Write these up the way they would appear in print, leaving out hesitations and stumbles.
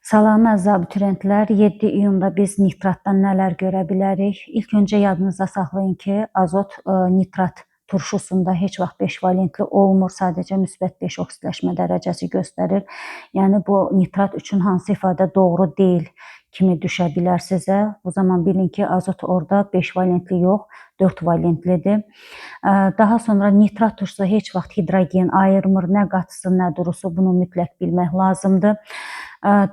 Salam əziz abituriyentlər, 7 iyunda biz nitratdan nələr görə bilərik? İlk öncə yadınızda saxlayın ki, azot nitrat turşusunda heç vaxt 5 valentli olmur, sadəcə müsbət 5 oksidləşmə dərəcəsi göstərir. Yəni bu nitrat üçün hansı ifadə doğru deyil kimi düşə bilər sizə. Bu zaman bilin ki, azot orada 5 valentli yox, 4 valentlidir. Daha sonra nitrat turşusu heç vaxt hidrogen ayırmır, nə qatısı, nə durusu, bunu mütləq bilmək lazımdır.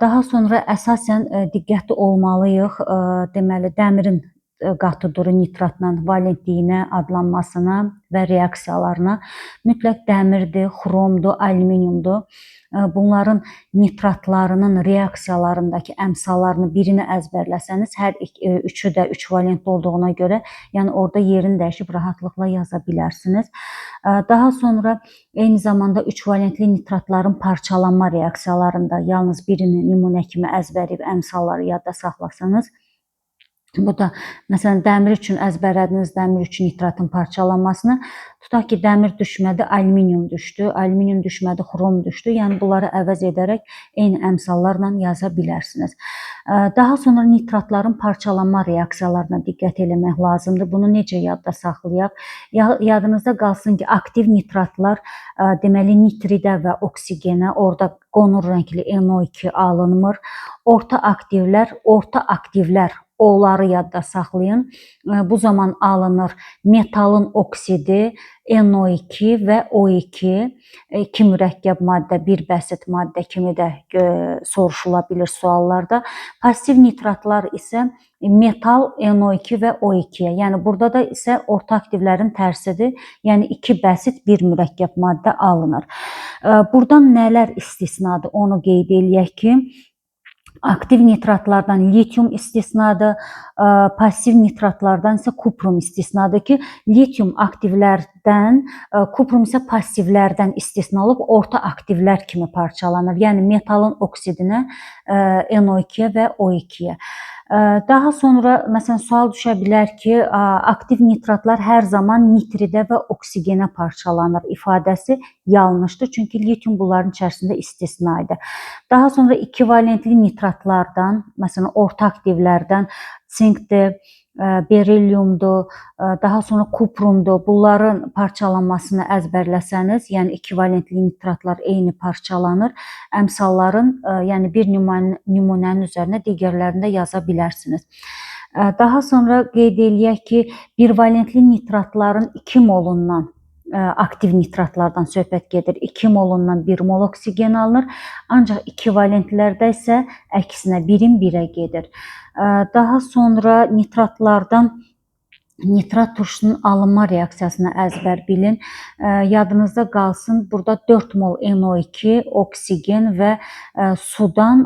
Daha sonra əsasən diqqətli olmalıyıq, deməli dəmirin qatı duru nitratla valentliyinə, adlanmasına və reaksiyalarına. Mütləq dəmirdir, xromdur, alüminiumdur. Bunların nitratlarının reaksiyalarındakı əmsallarını birini əzbərləsəniz, hər üçü də 3 valentli olduğuna görə, yəni orada yerini dəyişib rahatlıqla yaza bilərsiniz. Daha sonra eyni zamanda 3 valentli nitratların parçalanma reaksiyalarında yalnız birini nümunə kimi əzbərləyib əmsalları yadda saxlasanız, bu da, məsələn, dəmir üçün əzbərlədiniz, dəmir üçün nitratın parçalanmasını, tutaq ki, dəmir düşmədi, alüminium düşdü, alüminium düşmədi, xrom düşdü. Yəni, bunları əvəz edərək eyni əmsallarla yaza bilərsiniz. Daha sonra nitratların parçalanma reaksiyalarına diqqət eləmək lazımdır. Bunu necə yadda saxlayaq? Yadınızda qalsın ki, aktiv nitratlar, deməli, nitridə və oksigenə, orada qonur rəngli NO2 alınmır. Orta aktivlər, onları yadda saxlayın. Bu zaman alınır metalın oksidi, NO2 və O2, 2 mürəkkəb maddə, bir bəsit maddə kimi də soruşula bilir suallarda. Pasiv nitratlar isə metal, NO2 və O2-yə. Yəni, burada da isə orta aktivlərin tərsidir. Yəni, 2 bəsit, bir mürəkkəb maddə alınır. Buradan nələr istisnadır, onu qeyd eləyək ki, aktiv nitratlardan litium istisnadır, pasiv nitratlardan isə kuprum istisnadır ki, litium aktivlərdən, kuprum isə passivlərdən istisna olub, orta aktivlər kimi parçalanır. Yəni, metalın oksidinə, NO2-yə və O2-yə. Daha sonra, məsələn, sual düşə bilər ki, aktiv nitratlar hər zaman nitridə və oksigenə parçalanır ifadəsi yanlışdır. Çünki litium bunların içərisində istisna idi. Daha sonra 2 valentli nitratlardan, məsələn, orta aktivlərdən sinkdir, berilyumdur, daha sonra kuprumdur. Bunların parçalanmasını əzbərləsəniz, yəni 2 valentli nitratlar eyni parçalanır. Əmsalların, yəni bir nümunənin üzərinə digərlərində yaza bilərsiniz. Daha sonra qeyd eləyək ki, 1 valentli nitratların 2 molundan, aktiv nitratlardan söhbət gedir. 2 molundan 1 mol oksigen alınır. Ancaq 2 valentlilərdə isə əksinə 1-in 1-ə gedir. Daha sonra nitratlardan nitrat turşusunun alınma reaksiyasını əzbər bilin. Yadınızda qalsın, burada 4 mol NO2, oksigen və sudan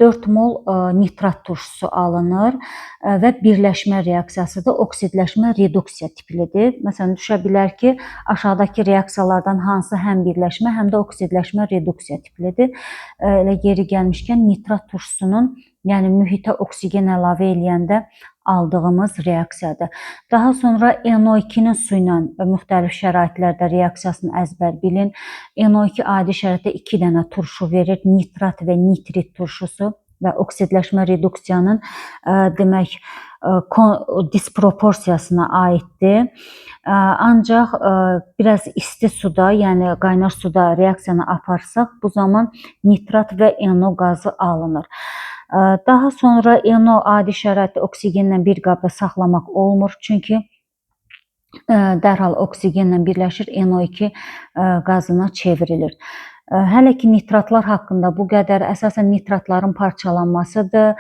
4 mol nitrat turşusu alınır və birləşmə reaksiyasıdır. Oksidləşmə reduksiya tiplidir. Məsələn, düşə bilər ki, aşağıdakı reaksiyalardan hansı həm birləşmə, həm də oksidləşmə reduksiya tiplidir. Elə yeri gəlmişkən nitrat turşusunun, yəni mühitə oksigen əlavə eləyəndə aldığımız reaksiyadır. Daha sonra NO2-nin su ilə müxtəlif şəraitlərdə reaksiyasını əzbər bilin. NO2 adi şəraitdə 2 dənə turşu verir, nitrat və nitrit turşusu və oksidləşmə reduksiyanın demək disproporsiyasına aiddir. Ancaq biraz isti suda, yəni qaynar suda reaksiyanı aparsaq, bu zaman nitrat və NO qazı alınır. Daha sonra NO adi şəraitdə oksigenlə bir qabda saxlamaq olmur, çünki dərhal oksigenlə birləşir, NO2 qazına çevrilir. Hələ ki, nitratlar haqqında bu qədər. Əsasən nitratların parçalanmasıdır.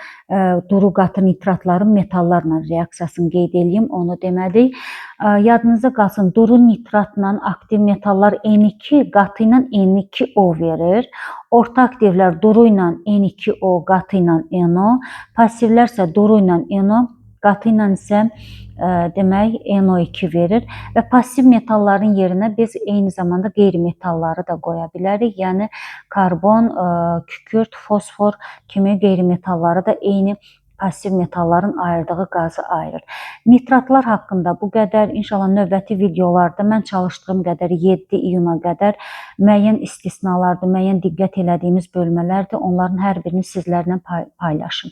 Duru qatı nitratların metallarla reaksiyasını qeyd edeyim, onu demədik. Yadınızda qalsın, duru nitratla aktiv metallar N2, qatı ilə N2O verir. Orta aktivlər duru ilə N2O, qatı ilə NO. Passivlər isə duru ilə NO, qatı ilə isə demək NO2 verir və passiv metalların yerinə biz eyni zamanda qeyri-metalları da qoya bilərik. Yəni karbon, kükürt, fosfor kimi qeyri-metalları da eyni passiv metalların ayırdığı qazı ayırır. Nitratlar haqqında bu qədər. İnşallah növbəti videolarda mən çalışdığım qədər 7 iyuna qədər müəyyən istisnalardır, müəyyən diqqət elədiyimiz bölmələrdir. Onların hər birini sizlərlə paylaşım.